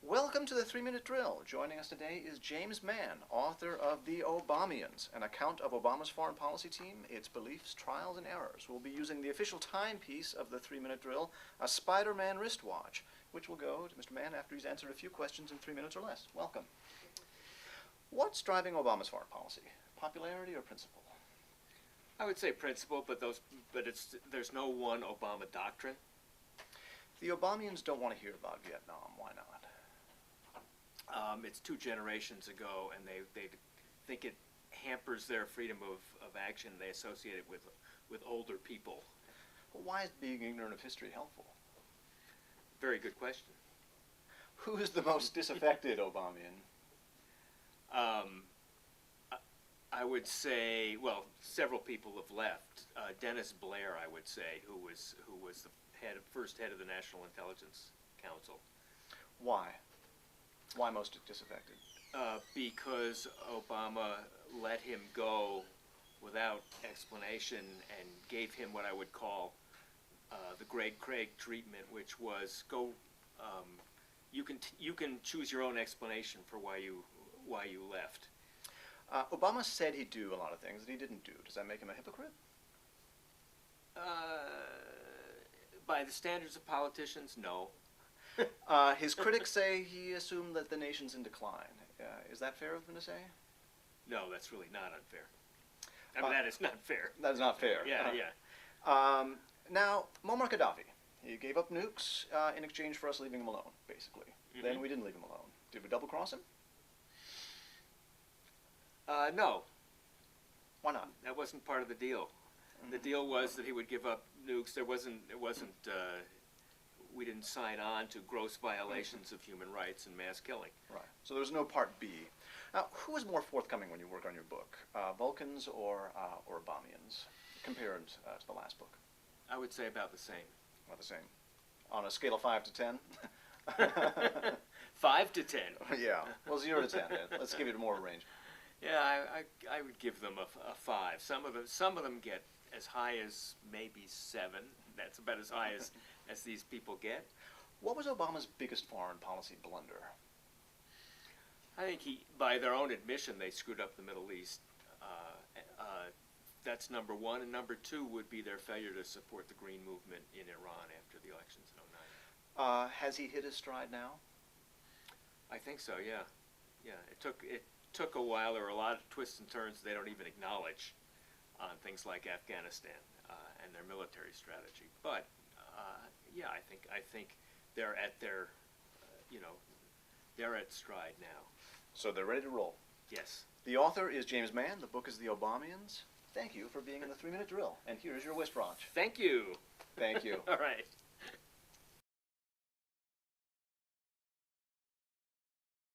Welcome to the 3-Minute Drill. Joining us today is James Mann, author of The Obamians, an account of Obama's foreign policy team, its beliefs, trials, and errors. We'll be using the official timepiece of the 3-Minute Drill, a Spider-Man wristwatch, which will go to Mr. Mann after he's answered a few questions in 3 minutes or less. Welcome. What's driving Obama's foreign policy? Popularity or principle? I would say principle, but there's no one Obama doctrine. The Obamians don't want to hear about Vietnam. Why not? It's 2 generations ago, and they think it hampers their freedom of action. They associate it with older people. Well, why is being ignorant of history helpful? Very good question. Who is the most disaffected Obamian? I would say, well, several people have left. Dennis Blair, I would say, who was the first head of the National Intelligence Council. Why? Why most disaffected? Because Obama let him go without explanation and gave him what I would call the Greg Craig treatment, which was you can choose your own explanation for why you left. Obama said he'd do a lot of things that he didn't do. Does that make him a hypocrite? By the standards of politicians, no. His critics say he assumed that the nation's in decline. Is that fair of him to say? No, that's really not unfair. I mean, that is not fair. That is not fair. Yeah, yeah. Now, Muammar Gaddafi, he gave up nukes in exchange for us leaving him alone, basically. Mm-hmm. Then we didn't leave him alone. Did we double-cross him? No. Why not? That wasn't part of the deal. Mm-hmm. The deal was that he would give up nukes. We didn't sign on to gross violations of human rights and mass killing. Right. So there was no Part B. Now, who was more forthcoming when you work on your book, Vulcans or Obamians, compared to the last book? I would say about the same. About the same. On a scale of 5 to 10? 5 to 10. Yeah. Well, 0 to 10. Let's give it more range. Yeah, I would give them a 5. Some of them get as high as maybe 7. That's about as high as these people get. What was Obama's biggest foreign policy blunder? I think by their own admission, they screwed up the Middle East. That's number 1, and number 2 would be their failure to support the Green Movement in Iran after the elections in 2009. Has he hit his stride now? I think so. Yeah, yeah. It took a while. There were a lot of twists and turns they don't even acknowledge on things like Afghanistan and their military strategy. But yeah, I think they're at their, they're at stride now. So they're ready to roll. Yes. The author is James Mann. The book is The Obamians. Thank you for being in the 3-Minute Drill. And here's your wristwatch. Thank you. Thank you. All right.